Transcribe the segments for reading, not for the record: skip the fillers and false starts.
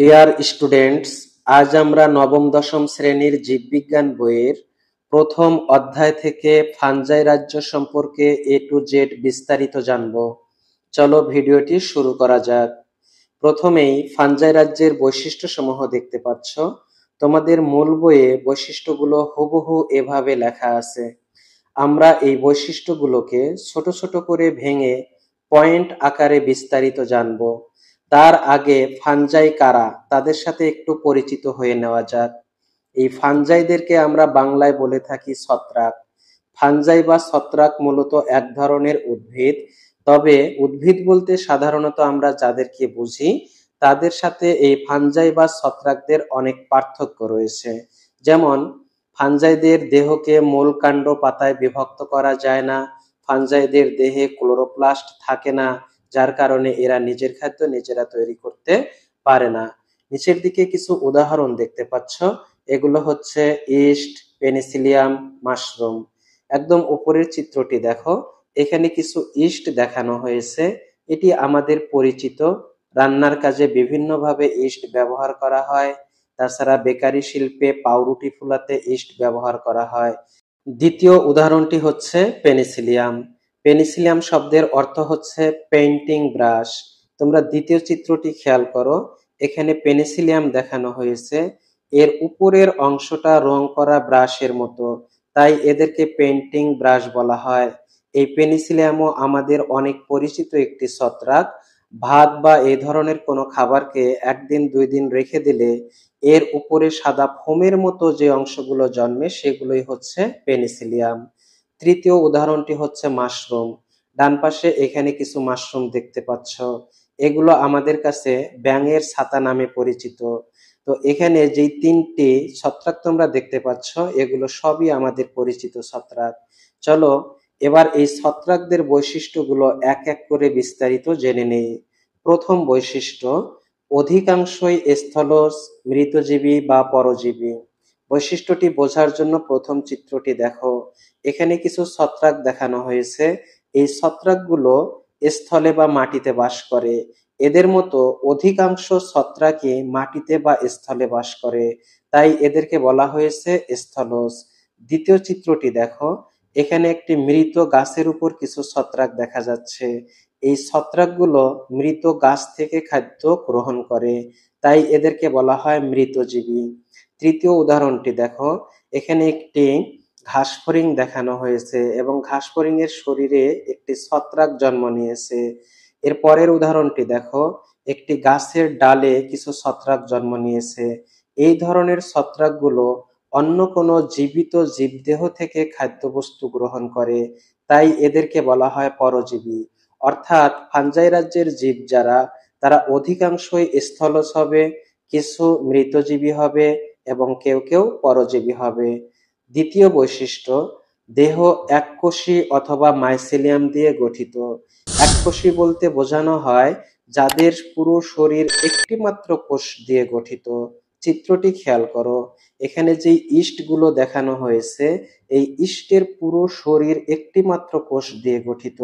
Dear students, আজ আমরা নবম দশম শ্রেণীর জীববিজ্ঞান বইয়ের প্রথম অধ্যায় থেকে ফাঞ্জাই রাজ্য সম্পর্কে এ টু জেড বিস্তারিত জানব। চলো ভিডিওটি শুরু করা যাক। প্রথমেই ফাঞ্জাই রাজ্যের বৈশিষ্ট্যসমূহ দেখতে পাচ্ছ। তোমাদের মূল বইয়ে বৈশিষ্ট্যগুলো হুবহু এভাবে লেখা আছে। আমরা এই বৈশিষ্ট্যগুলোকে ছোট ছোট করে ভেঙে পয়েন্ট আকারে বিস্তারিত জানব। তার আগে ফাঞ্জাই কারা তাদের সাথে একটু পরিচিত হয়ে নেওয়া যাক। এই ফাঞ্জাইদেরকে আমরা বাংলায় বলে থাকি ছত্রাক। ফাঞ্জাই বা ছত্রাক মূলত এক ধরনের উদ্ভিদ। তবে উদ্ভিদ বলতে সাধারণত আমরা যাদেরকে বুঝি তাদের সাথে এই ফাঞ্জাই বা ছত্রাকদের অনেক পার্থক্য রয়েছে। যেমন ফাঞ্জাইদের দেহকে মূল কাণ্ড পাতায় বিভক্ত করা যায় না। ফাঞ্জাইদের দেহে ক্লোরোপ্লাস্ট থাকে না, যার কারণে এরা নিজের খাদ্য নিজেরা তৈরি করতে পারে না। নিচের দিকে কিছু উদাহরণ দেখতে পাচ্ছ। এগুলো হচ্ছে ইস্ট, পেনিসিলিয়াম, মাশরুম। একদম উপরের চিত্রটি দেখো, এখানে কিছু ইস্ট দেখানো হয়েছে। এটি আমাদের পরিচিত। রান্নার কাজে বিভিন্নভাবে ইস্ট ব্যবহার করা হয়। তাছাড়া বেকারি শিল্পে পাউরুটি ফুলাতে ইস্ট ব্যবহার করা হয়। দ্বিতীয় উদাহরণটি হচ্ছে পেনিসিলিয়াম। পেনিসিলিয়াম শব্দের অর্থ হচ্ছে পেইন্টিং ব্রাশ। তোমরা দ্বিতীয় চিত্রটি খেয়াল করো, এখানে পেনিসিলিয়াম দেখানো হয়েছে। এর উপরের অংশটা রং করা ব্রাশের মতো, তাই এদেরকে পেইন্টিং ব্রাশ বলা হয়। এই পেনিসিলিয়ামও আমাদের অনেক পরিচিত একটি ছত্রাক। ভাত বা এই ধরনের কোনো খাবারকে একদিন দুই দিন রেখে দিলে এর উপরে সাদা ফোমের মতো যে অংশগুলো জন্মে সেগুলোই হচ্ছে পেনিসিলিয়াম। তৃতীয় উদাহরণটি হচ্ছে মাশরুম। ডান পাশে এখানে কিছু মাশরুম দেখতে পাচ্ছ। এগুলো আমাদের কাছে ব্যাঙের ছাতা নামে পরিচিত। তো এখানে যেই তিনটি ছত্রাক তোমরা দেখতে পাচ্ছ এগুলো সবই আমাদের পরিচিত ছত্রাক। চলো এবার এই ছত্রাকদের বৈশিষ্ট্যগুলো এক এক করে বিস্তারিত জেনে নেই। প্রথম বৈশিষ্ট্য, অধিকাংশই স্থলজ, মৃতজীবী বা পরজীবী। বৈশিষ্ট্যটি বোঝার জন্য প্রথম চিত্রটি দেখো, এখানে কিছু ছত্রাক দেখানো হয়েছে। এই ছত্রাকগুলো স্থলে বা মাটিতে বাস করে। এদের মতো অধিকাংশ ছত্রাকই মাটিতে বা স্থলে বাস করে, তাই এদেরকে বলা হয়েছে স্থলজ। দ্বিতীয় চিত্রটি দেখো, এখানে একটি মৃত গাছের উপর কিছু ছত্রাক দেখা যাচ্ছে। এই ছত্রাকগুলো মৃত গাছ থেকে খাদ্য গ্রহণ করে, তাই এদেরকে বলা হয় মৃতজীবী। তৃতীয় উদাহরণটি দেখো, এখানে একটি ঘাসফড়িং দেখানো হয়েছে এবং ঘাসফড়িং এর শরীরে একটি ছত্রাক জন্ম নিয়েছে। এর পরের উদাহরণটি দেখো, একটি গাছের ডালে কিছু ছত্রাক জন্ম নিয়েছে। এই ধরনের ছত্রাকগুলো অন্য কোনো জীবিত জীবদেহ থেকে খাদ্যবস্তু গ্রহণ করে, তাই এদেরকে বলা হয় পরজীবী। অর্থাৎ ফাঞ্জাই রাজ্যের জীব যারা, তারা অধিকাংশই স্থলজ হবে, কিছু মৃতজীবী হবে এবং কেউ কেউ পরজীবী হবে। দ্বিতীয় বৈশিষ্ট্য, দেহ এককোষী অথবা মাইসেলিয়াম দিয়ে গঠিত। এককোষী বলতে বোঝানো হয় যাদের পুরো শরীর একটি মাত্র কোষ দিয়ে গঠিত। চিত্রটি খেয়াল করো, এখানে যে ইস্টগুলো দেখানো হয়েছে এই ইস্টের পুরো শরীর একটি মাত্র কোষ দিয়ে গঠিত,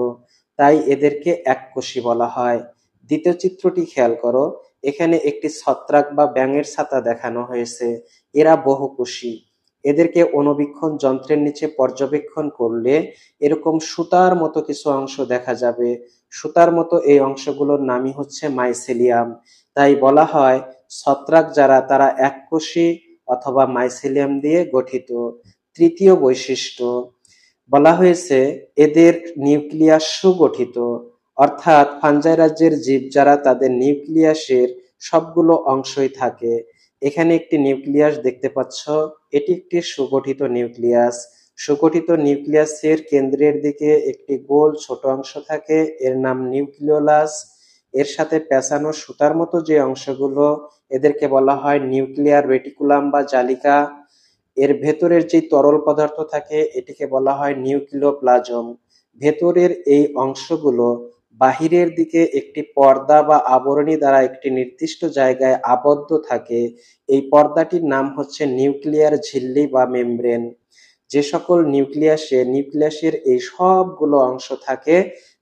তাই এদেরকে এককোষী বলা হয়। দ্বিতীয় চিত্রটি খেয়াল করো, এখানে একটি ছত্রাক বা ব্যাঙের ছাতা দেখানো হয়েছে। এরা বহুকোষী। এদেরকে অণুবীক্ষণ যন্ত্রের নিচে পর্যবেক্ষণ করলে এরকম সুতার মতো কিছু অংশ দেখা যাবে। সুতার মতো এই অংশগুলোর নামই হচ্ছে মাইসেলিয়াম। তাই বলা হয় ছত্রাক যারা তারা এককোষী অথবা মাইসেলিয়াম দিয়ে গঠিত। তৃতীয় বৈশিষ্ট্য, বলা হয়েছে এদের নিউক্লিয়াস সুগঠিত। অর্থাৎ ফাঞ্জাই রাজ্যের জীব যারা তাদের নিউক্লিয়াসের সবগুলো অংশই থাকে। এখানে একটি নিউক্লিয়াস দেখতে পাচ্ছ, এটি একটি সুগঠিত নিউক্লিয়াস। সুগঠিত নিউক্লিয়াসের কেন্দ্রের দিকে একটি গোল ছোট অংশ থাকে, এর নাম নিউক্লিওলাস। এর সাথে পেঁচানো সুতার মতো যে অংশগুলো এদেরকে বলা হয় নিউক্লিয়ার রেটিকুলাম বা জালিকা। এর ভেতরের যে তরল পদার্থ থাকে এটিকে বলা হয় নিউক্লিওপ্লাজম। ভেতরের এই অংশগুলো বাহিরের দিকে একটি পর্দা বা আবরণী দ্বারা একটি নির্দিষ্ট জায়গায় আবদ্ধ থাকে। এই পর্দাটির নাম হচ্ছে নিউক্লিয়ার ঝিল্লি বা মেমব্রেন। যে সকল নিউক্লিয়াসের এই সবগুলো অংশ থাকে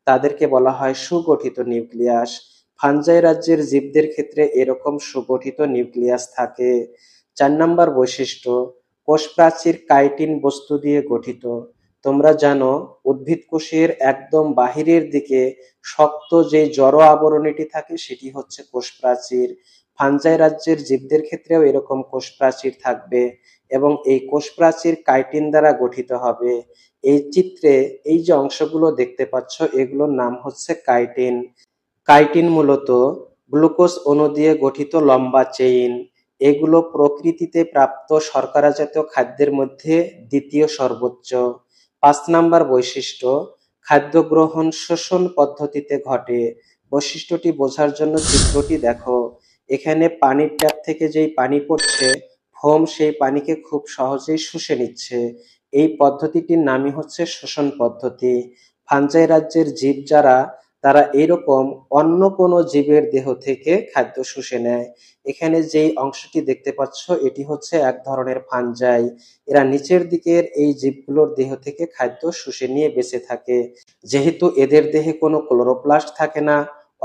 তাদেরকে বলা হয় সুগঠিত নিউক্লিয়াস। ফাঞ্জাই রাজ্যের জীবদের ক্ষেত্রে এরকম সুগঠিত নিউক্লিয়াস থাকে। 4 নাম্বার বৈশিষ্ট্য, কোষ প্রাচীর কাইটিন বস্তু দিয়ে গঠিত। তোমরা জানো উদ্ভিদ কোষের একদম বাহিরের দিকে শক্ত যে জড় আবরণীটি থাকে সেটি হচ্ছে কোষ প্রাচীর। ফাঞ্জাই রাজ্যের জীবদের ক্ষেত্রেও এরকম কোষ প্রাচীর থাকবে এবং এই কোষ প্রাচীর কাইটিন দ্বারা গঠিত হবে। এই চিত্রে এই যে অংশগুলো দেখতে পাচ্ছ এগুলোর নাম হচ্ছে কাইটিন। কাইটিন মূলত গ্লুকোজ অণু দিয়ে গঠিত লম্বা চেইন। এগুলো প্রকৃতিতে প্রাপ্ত শর্করা জাতীয় খাদ্যের মধ্যে দ্বিতীয় সর্বোচ্চ। 5 নাম্বার বৈশিষ্ট্য, খাদ্য গ্রহণ শোষণ পদ্ধতিতে ঘটে। বৈশিষ্ট্যটি বোঝার জন্য চিত্রটি দেখো। এখানে পানির ট্যাপ থেকে যেই পানি পড়ছে, ফোম সেই পানিকে খুব সহজেই শুষে নিচ্ছে। এই পদ্ধতিটির নামই হচ্ছে শোষণ পদ্ধতি। ফাঞ্জাই রাজ্যের জীব যারা, তারা এইরকম অন্য কোনো জীবের দেহ থেকে খাদ্য শুষে নেয়। এখানে যেই অংশটি দেখতে পাচ্ছ এটি হচ্ছে এক ধরনের ফাঞ্জাই। এরা নিচের দিকের এই জীবগুলোর দেহ থেকে খাদ্য শুষে নিয়ে বেঁচে থাকে। যেহেতু এদের দেহে কোনো ক্লোরোপ্লাস্ট থাকে না,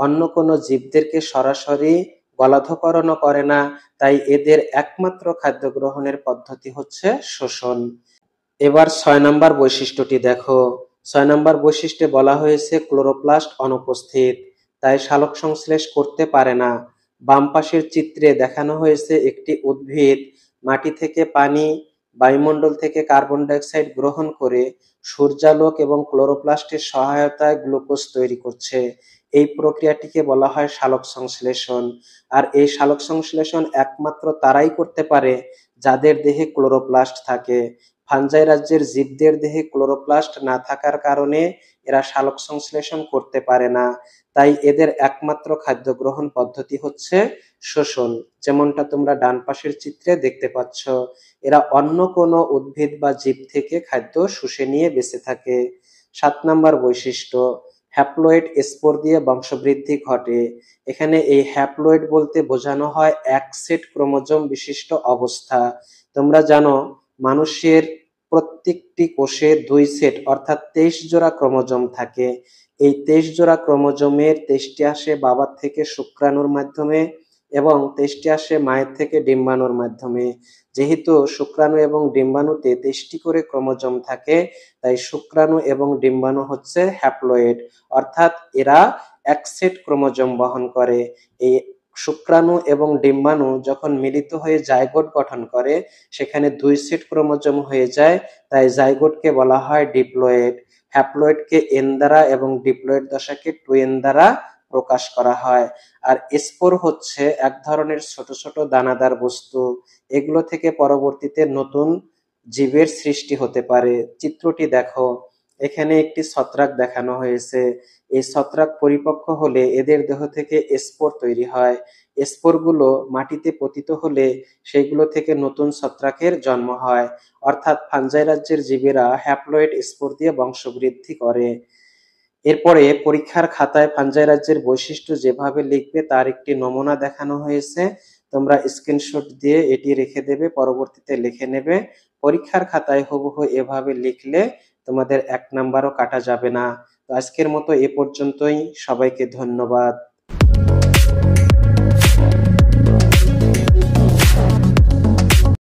অন্য কোনো জীবদেরকে সরাসরি গলাধঃকরণও করে না, তাই এদের একমাত্র খাদ্য গ্রহণের পদ্ধতি হচ্ছে শোষণ। এবার 6 নাম্বার বৈশিষ্ট্যটি দেখো। 6 নাম্বার বৈশিষ্ট্যে বলা হয়েছে ক্লোরোপ্লাস্ট অনুপস্থিত, তাই সালোকসংশ্লেষ করতে পারে না। বাম পাশের চিত্রে দেখানো হয়েছে একটি উদ্ভিদ মাটি থেকে পানি, বায়ুমণ্ডল থেকে কার্বন ডাইঅক্সাইড গ্রহণ করে সূর্যালোক এবং ক্লোরোপ্লাস্টের সহায়তায় গ্লুকোজ তৈরি করছে। এই প্রক্রিয়াটিকে বলা হয় সালোকসংশ্লেষণ। আর এই সালোকসংশ্লেষণ একমাত্র তারাই করতে পারে যাদের দেহে ক্লোরোপ্লাস্ট থাকে। ফাঞ্জাই রাজ্যের জীবদের দেহে ক্লোরোপ্লাস্ট না থাকার কারণে এরা সালোকসংশ্লেষণ করতে পারে না, তাই এদের একমাত্র খাদ্য গ্রহণ পদ্ধতি হচ্ছে শোষণ। যেমনটা তোমরা ডান পাশের চিত্রে দেখতে পাচ্ছ, এরা অন্য কোনো উদ্ভিদ বা জীব থেকে খাদ্য শুষে নিয়ে বেঁচে থাকে। 7 নাম্বার বৈশিষ্ট্য, হ্যাপ্লয়েড স্পোর দিয়ে বংশবৃদ্ধি ঘটে। এখানে এই হ্যাপ্লয়েড বলতে বোঝানো হয় এক সেট ক্রোমোজোম বিশিষ্ট অবস্থা। তোমরা জানো মানুষের প্রত্যেকটি কোষে 2 সেট অর্থাৎ 23 জোড়া ক্রোমোজোম থাকে। এই 23 জোড়া ক্রোমোজোমের 23টি আসে বাবার থেকে শুক্রাণুর মাধ্যমে এবং 23টি আসে মায়ের থেকে ডিম্বাণুর মাধ্যমে। যেহেতু শুক্রাণু এবং ডিম্বাণুতে 23টি করে ক্রোমোজোম থাকে, তাই শুক্রাণু এবং ডিম্বাণু হচ্ছে হ্যাপ্লয়েড, অর্থাৎ এরা এক সেট ক্রোমোজোম বহন করে। এই শুক্রাণু এবং ডিম্বাণু যখন মিলিত হয়ে জাইগোট গঠন করে সেখানে 2 সেট ক্রোমোজোম হয়ে যায়, তাই জাইগোটকে বলা হয় ডিপ্লয়েড। হ্যাপ্লয়েডকে এন দ্বারা এবং ডিপ্লয়েড দশাকে 2n দ্বারা প্রকাশ করা হয়। আর স্পোর হচ্ছে এক ধরনের ছোট ছোট দানাদার বস্তু। এগুলো থেকে পরবর্তীতে নতুন জীবের সৃষ্টি হতে পারে। চিত্রটি দেখো, এখানে একটি ছত্রাক দেখানো হয়েছে। এই ছত্রাক পরিপক্ক হলে এদের দেহ থেকে স্পোর তৈরি হয়। স্পোরগুলো মাটিতে পতিত হলে সেগুলো থেকে নতুন ছত্রাকের জন্ম হয়। অর্থাৎ ফাঞ্জাই রাজ্যের জীবেরা হ্যাপ্লয়েড স্পোর দিয়ে বংশবৃদ্ধি করে। এরপরে পরীক্ষার খাতায় ফাঞ্জাই রাজ্যের বৈশিষ্ট্য যেভাবে লিখবে তার একটি নমুনা দেখানো হয়েছে। তোমরা স্ক্রিনশট দিয়ে এটি রেখে দেবে, পরবর্তীতে লিখে নেবে। পরীক্ষার খাতায় হুবহু এভাবে লিখলে তোমাদের 1 নাম্বারও কাটা যাবে না। তো আজকের মতো এ পর্যন্তই। সবাইকে ধন্যবাদ।